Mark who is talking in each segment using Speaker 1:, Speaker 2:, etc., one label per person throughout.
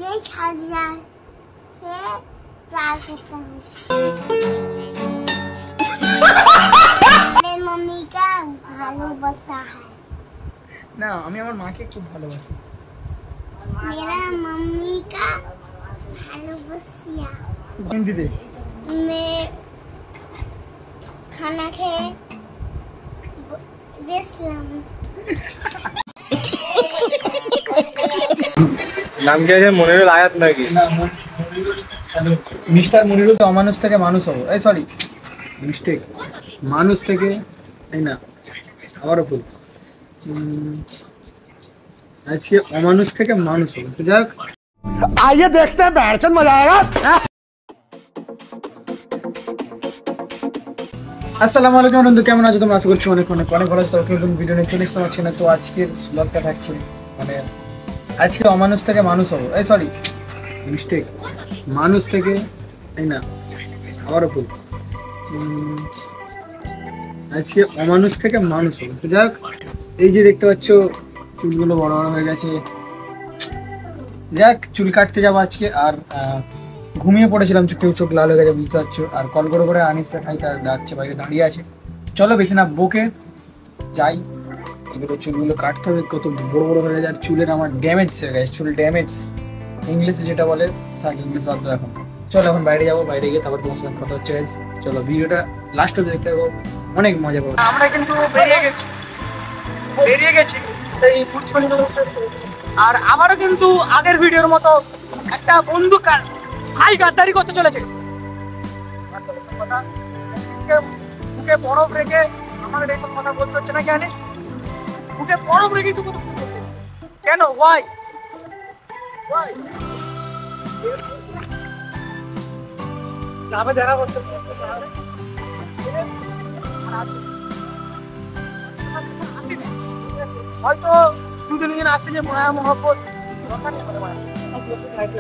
Speaker 1: मैं शादिया से प्यार करता हूँ। मेरी मम्मी का भालोबासा है
Speaker 2: ना, আমি আমার মাকে খুব ভালোবাসি।
Speaker 1: मेरा मम्मी का भालोबासिया
Speaker 2: हिंदी दे।
Speaker 1: मैं खाना खाए बेसलाम।
Speaker 3: নাম কি আছে? মনিরুল আয়াত নাকি?
Speaker 2: না, মিস্টার মনিরুল তো অমানুষ থেকে মানুষ হবো। এই সরি, মিস্টেক। মানুষ থেকে এই না, আবারও ভুল। আজকে অমানুষ থেকে মানুষ হবো। তো যাক,
Speaker 4: आइए देखते हैं बैठचंद मजा आएगा।
Speaker 2: আসসালামু আলাইকুম বন্ধু, কেমন আছো তোমরা? আশা করছি অনেক অনেক অনেক ভালো আছো। নতুন ভিডিও নিয়ে চলে আসতে পারছি না। তো আজকের ব্লগটা থাকছে মানে আজকে অমানুষ থেকে মানুষ হবো। এই সরি, মিস্টেক। মানুষ থেকে এই না, আবারও ভুল। আজকে অমানুষ থেকে মানুষ হবো। তো যাক, এই যে দেখতে পাচ্ছ চুলগুলো বড় বড় হয়ে গেছে। যাক, চুল কাটতে যাবো আজকে। আর ঘুমিয়ে পড়েছিলাম, চোখ লাল হয়ে গেছে বুঝতে পারছো। আর কল করে আনিসকে ঠাই তার ডাকছে, বাইরে দাঁড়িয়ে আছে। চলো বেশি না বকে যাই, এগুলো চুলগুলো কাটতে হবে। কত বড় বড় হয়ে গেছে আর চুলের আমার ড্যামেজ হয়ে গেছে। চুল ড্যামেজ ইংলিশে যেটা বলে, থাক ইংলিশ বাদ দাও এখন। চলো এখন বাইরে যাবো, বাইরে গিয়ে তারপর তোমার সঙ্গে কথা হচ্ছে। চলো ভিডিওটা লাস্ট অবধি দেখতে পাবো, অনেক মজা পাবো। আমরা কিন্তু বেরিয়ে গেছি সেই পুচকলি। আর আবারও কিন্তু আগের ভিডিওর মতো একটা বন্ধু ভাই গাদ্দারি করতে চলেছে। মুখে বরফ রেখে আমাদের এইসব কথা বলতে হচ্ছে না কেন? মুখে বরফ রেখে কিছু কথা কেন? ওয়াই যাবে দেখা করতে হয়তো দুদিন আসতে যে মায়া মহব্বত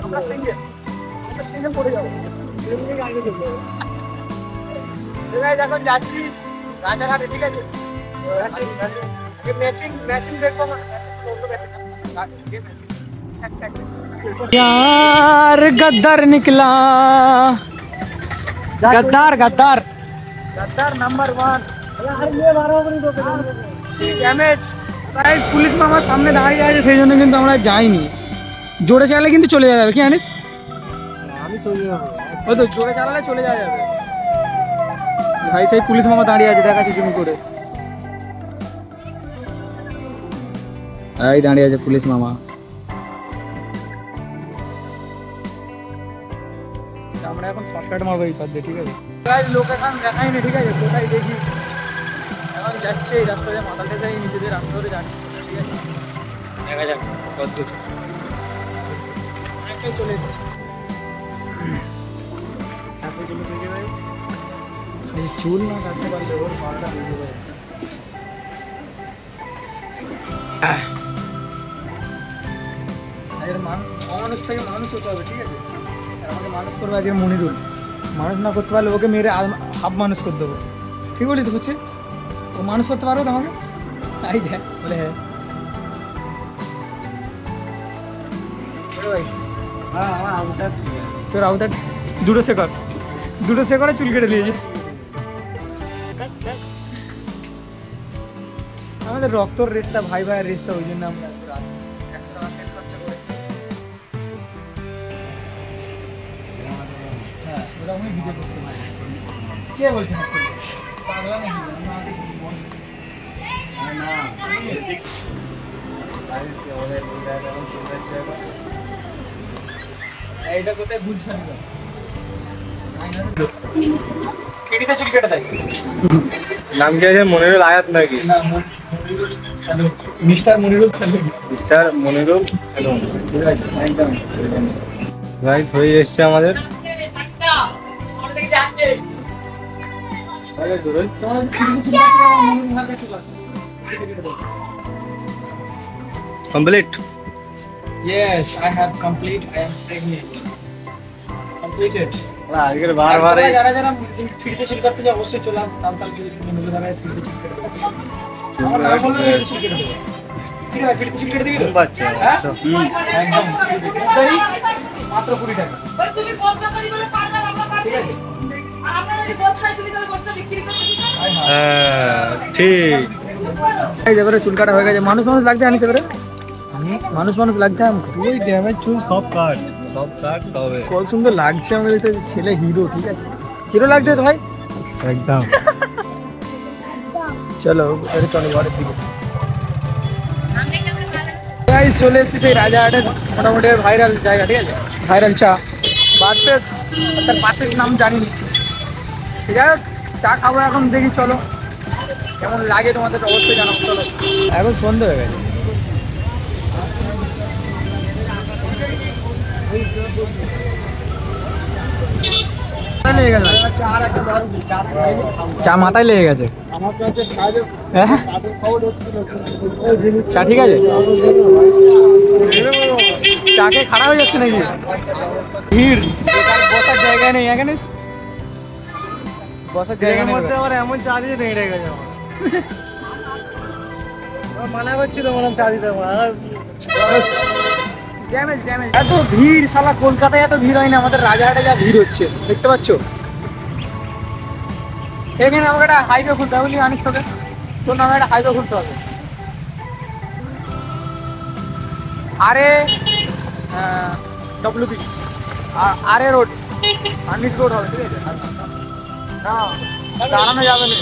Speaker 2: আমরা সিঙ্গেল পড়ে যাবো। যখন যাচ্ছি রাজারহাটে, ঠিক আছে, মেশিন দেখবো। यार गद्दार निकला, गद्दार गद्दार गद्दार नंबर 1। ড্যামেজ। পুলিশ মামা সামনে দাঁড়িয়ে আছে, সেই জন্য কিন্তু আমরা যাইনি। জোরে চালালে কিন্তু চলে যাবে। কি জানিস? আমি চলে যাবো। ওই তো জোরে চালালে চলে যাওয়া যাবে। ভাই সেই পুলিশ মামা দাঁড়িয়ে আছে, দেখাচ্ছি তুমি করে। এই দাঁড়িয়ে আছে পুলিশ মামা। আমরা এখন শর্টকাট মারবো এই পথ দিয়ে, ঠিক আছে? লোকেশন দেখাইনি, ঠিক আছে? কোথায় দেখি এখন যাচ্ছে এই রাস্তা দিয়ে, মাথাতে যাই নিজেদের রাস্তা ধরে যাচ্ছি, ঠিক আছে? দেখা যাক কত দূর। অনেকটাই চলে এসেছি। চুল না কাটতে পারলে ওর মালটা বুঝে যাবে। অমানুষ থেকে মানুষ হতে হবে, ঠিক আছে? আমাকে মানুষ করবে আজকে মনিরুল। মানুষ না করতে পারলে ওকে মেরে হাফ মানুষ করে দেবো। ঠিক বলি তো হচ্ছে? ও মানুষ করতে পারবো তো আমাকে? এই দেখ বলে হ্যাঁ। তোর আউটার দুটো শেকড়ে চুল কেটে দিয়েছে। আমাদের রক্তর রেস্তা, ভাই ভাইয়ের রেস্তা, ওই জন্য আমরা 100 টাকা তেল খরচা করে ওরকমই ভিডিও করতে পারি। কে বলছে পাগলা নাকি? এইটা কোথায় বুঝছেন? কেডিতে চুল কেটে দেয়।
Speaker 3: নাম কি আছে? মনিরুল আয়াত নাকি?
Speaker 2: না, মনিরুল সালুন। মিস্টার মনিরুল সালুন।
Speaker 3: মিস্টার মনিরুল সালুন।
Speaker 2: ঠিক আছে, একদম।
Speaker 3: গাইস হয়ে এসছে আমাদের। Complete.
Speaker 2: Yes, I have complete. I am pregnant. Completed.
Speaker 3: আজকের বারবার
Speaker 2: যারা যারা ফিরতে চুল কাটতে যায় অবশ্যই চলে আসবে। তালকাল কি মেনুতে দাঁড়ায় ফিরতে চুল কেটে দেবে। আমার নাম বললে চুল কেটে দেবে। ঠিক আছে, ফিরতে চুল কেটে দিবি তো?
Speaker 3: বাচ্চা।
Speaker 2: একদম। মাত্র 20 টাকা।
Speaker 5: তুমি বস্তা তৈরি করে পারবে না আমরা পারবো।
Speaker 2: ঠিক আছে?
Speaker 5: আর আপনারা যদি বস্তায় তুলি তাহলে বস্তা বিক্রি করতে দিতে হবে।
Speaker 3: হ্যাঁ ঠিক।
Speaker 2: এই যে এবারে চুল কাটা হয়ে গেছে। মানুষ লাগতে আনিস এবারে? মানুষ লাগতে আমাকে।
Speaker 3: তুই ড্যামেজ চুল সব কাট তবে
Speaker 2: কত সুন্দর লাগছে আমাদের একটা ছেলে হিরো। ঠিক আছে, হিরো লাগছে তো ভাই।
Speaker 3: একদম।
Speaker 2: চলো এবারে চলো ঘরের দিকে। গাইস চলে এসেছি সেই রাজাহাটের মোটামুটি ভাইরাল জায়গা। ঠিক আছে, ভাইরাল চা বাড়তে তার পাশের নাম জানিনি। ঠিক আছে, চা খাবো এখন। দেখি চলো কেমন লাগে তোমাদের, অবশ্যই জানাবো। চলো এখন সন্ধ্যে হয়ে গেছে। লেগে গেছে চা মাথায় লেগে গেছে। হ্যাঁ? চা ঠিক আছে? চাকে খারাপ হয়ে যাচ্ছে নাকি? ভিড়, বসার জায়গা নেই এখানে। বসার জায়গা নেই।
Speaker 3: মধ্যে আবার এমন চা দিয়ে নেই রেখে যাবো। মানা করছিল বললাম চা দিতে
Speaker 2: এত ভিড় শালা, কলকাতায় এত ভিড় হয় না, আমাদের রাজাহাটে যা ভিড় হচ্ছে দেখতে পাচ্ছ। এখানে আমাকে একটা হাইওয়ে খুলতে হবে, আনিস তোকে তোর নামে একটা হাইওয়ে খুলতে হবে। আরে ডব্লিউপি আরে রোড, আনিস রোড হবে। ঠিক আছে, না দাঁড়ানো যাবে না,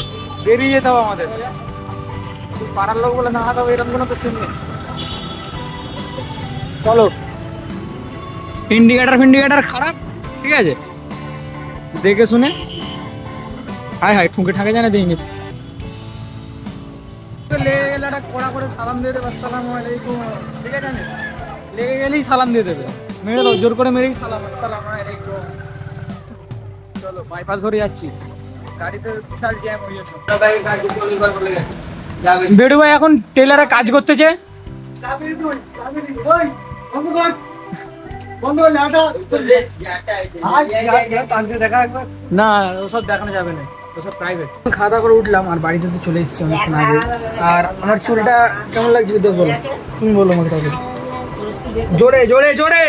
Speaker 2: বেরিয়ে যেতে হবে আমাদের। পাড়ার লোক বলে না তবে এরকম কোনো তো সিন নেই। চলো, ইন্ডিকেটার খারাপ। ঠিক আছে, দেখে শুনে। হাই হাই ঠুকে ঠাকে জানা দিয়ে নিস। লেগে গেলে একটা কড়া করে সালাম দিয়ে দেবে, আসসালামু আলাইকুম। ঠিক আছে, লেগে গেলেই সালাম দিয়ে দেবে। মেরে দাও, জোর করে মেরেই সালাম, আসসালামু আলাইকুম। চলো বাইপাস ধরে যাচ্ছি, গাড়িতে বিশাল জ্যাম হয়ে যাচ্ছে। বেডু ভাই এখন টেলারে কাজ করতেছে। না ওসব দেখানো যাবে না, ওসব প্রাইভেট। খাওয়া দাওয়া করে উঠলাম আর বাড়িতে তো চলে এসেছি অনেকক্ষণ আগে। আর আমার চুলটা কেমন লাগছে দেখো, বলো তুমি, বলো আমাকে তাহলে। জোরে জোরে জোরে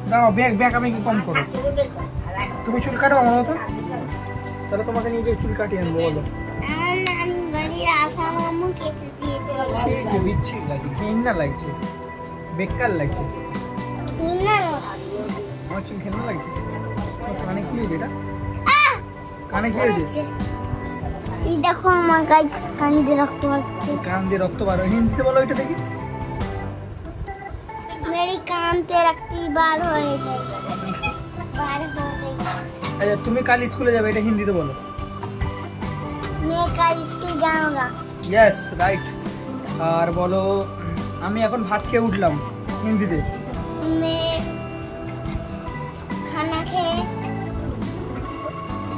Speaker 2: দাও, ব্যাগ আমি কি কম করো। তুমি চুল কাটো আমার মতো, তাহলে তোমাকে নিয়ে গিয়ে চুল কাটিয়ে আনবো। বলো বিচ্ছিরি লাগছে, ঘৃণা লাগছে, বেকার লাগছে। আমার চুল ঘৃণা লাগছে। কানে কি হয়েছে? এটা কানে কি হয়েছে?
Speaker 1: দেখো আমার গায়ে কান দিয়ে রক্ত পড়ছে।
Speaker 2: কান দিয়ে রক্ত বার হয়? হিন্দিতে বলো এটা দেখি।
Speaker 1: मेरी कान पे रखती बार हो गई, बार हो गई।
Speaker 2: আচ্ছা তুমি কাল স্কুলে যাবে, এটা হিন্দিতে বলো।
Speaker 1: मैं कल स्कूल जाऊंगा।
Speaker 2: Yes right. আর বলো আমি এখন ভাত খেয়ে উঠলাম, হিন্দিতে।
Speaker 1: मैं खाना खेए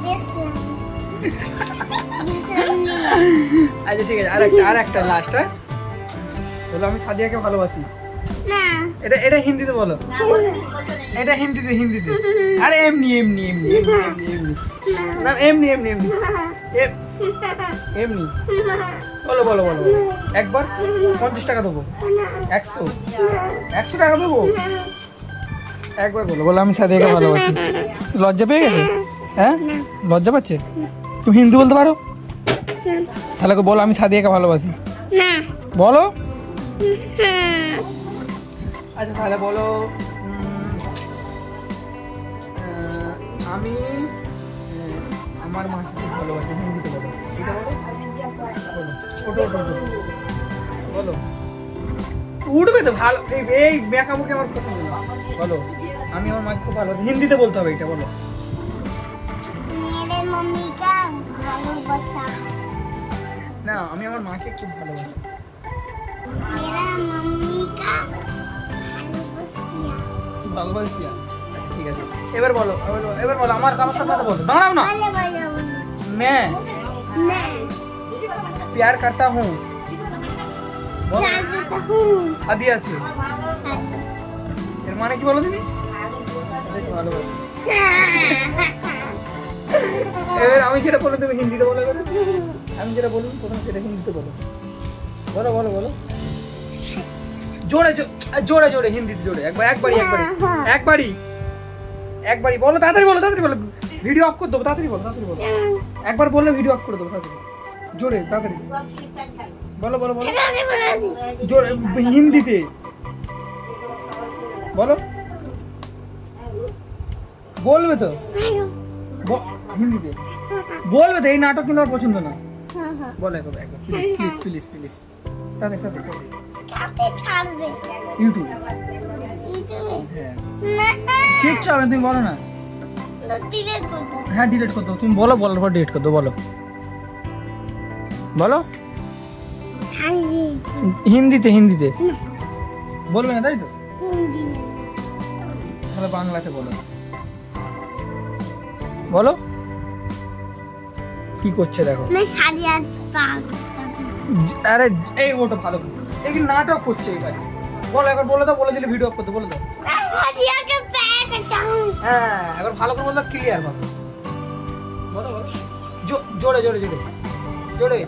Speaker 1: बेसलाम।
Speaker 2: আচ্ছা ঠিক আছে, আর একটা লাস্ট। হ্যাঁ বলো আমি সাদিয়াকে ভালোবাসি।
Speaker 1: না
Speaker 2: এটা হিন্দিতে বলো। এটা হিন্দিতে আরে এমনি না, এমনি বলো একবার 50 টাকা দেবো। 100 টাকা দেবো। একবার বলো আমি সাদিয়াকে ভালোবাসি। লজ্জা পেয়ে গেছে? হ্যাঁ লজ্জা পাচ্ছে? তুমি হিন্দি বলতে পারো? তাহলে বলো আমি সাদিয়াকে ভালোবাসি।
Speaker 1: না
Speaker 2: বলো। আচ্ছা তাহলে বলো আমি আমার মাকে খুব ভালোবাসি, হিন্দিতে বলো। এটা বলো, ওটো বলো। উঠবে তো ভালো, এই বেকামুখে আমার কথা বলো। আমি আমার মাকে খুব ভালোবাসি, হিন্দিতে বলতে হবে। এটা বলো।
Speaker 1: मेरे मम्मी का भालोबासा।
Speaker 2: না আমি আমার মাকে খুব ভালোবাসি।
Speaker 1: मेरा मम्मी का
Speaker 2: ভালোবাসিয়া। ঠিক আছে, এবার বলো আমার সাথে বলো। দাঁড়াও না। मैं प्यार करता हूँ सादिया से। এর মানে কি বলো তুমি? ভালোবাসি। এবার আমি যেটা বলো তুমি হিন্দিতে বলো। এবার আমি যেটা বলবো প্রথমে সেটা হিন্দিতে বলো। বলো জোরে জোরে জোরে হিন্দিতে জোরে একবারই বলো, তাড়াতাড়ি বলো ভিডিও অফ করে দেবো, তাড়াতাড়ি বলো একবার বললে ভিডিও অফ করে দেবো, তাড়াতাড়ি জোরে তাড়াতাড়ি বলো জোরে হিন্দিতে বলো, বলবে তো হিন্দিতে বলবে তো, এই নাটক কিন্তু আমার পছন্দ না, বলো একবার প্লিজ তাড়াতাড়ি
Speaker 1: ছাড়বে
Speaker 2: ইউটিউব হ্যাঁ কিচ্ছু হবে না, তুমি বলো না।
Speaker 1: ডিলিট করতে
Speaker 2: হ্যাঁ ডিলিট করে দাও, তুমি বলো, বলার পর ডিলিট করে দাও, বলো হিন্দিতে বলবে না তাই তো, তাহলে বাংলাতে বলো কি করছে দেখো। আরে এই ওটা ভালো, এই নাটক করছে এখানে, বলো একবার বলে দাও, বলে দিলে ভিডিও অফ করতে বলে দাও। হ্যাঁ একবার ভালো করে বললো, ক্লিয়ার ভাবে বলো জোরে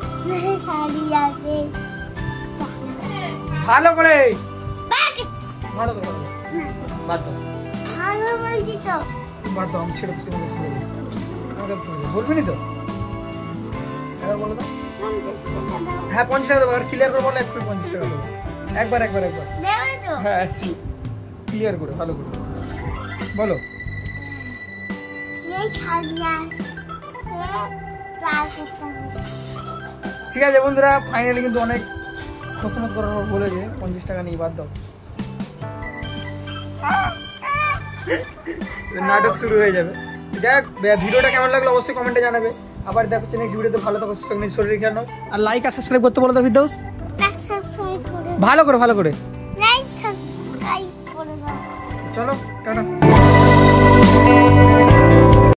Speaker 2: ভালো করে আমি ছেড়ে বলবি নি তো, একবার বলে দাও। হ্যাঁ 50 টাকা দেবো, ক্লিয়ার করে বলো, 50 টাকা দেবো, একবার হ্যাঁ ক্লিয়ার করে ভালো করে বলো। ঠিক আছে বন্ধুরা, ফাইনালি কিন্তু অনেক খোসমত করার পর বলেছে 50 টাকা নিয়ে বাদ দাও, নাটক শুরু হয়ে যাবে। দেখ ভিডিওটা কেমন লাগলো অবশ্যই কমেন্টে জানাবে, আবার দেখো নেক্সট ভিডিওতে, ভালো থাকো, সুস্থ থাকো, শরীর খেয়াল নাও, আর লাইক আর সাবস্ক্রাইব করতে বলো তো ফিরদৌস, ভালো করে
Speaker 1: লাইক সাবস্ক্রাইব করে দাও।
Speaker 2: চলো টাটা।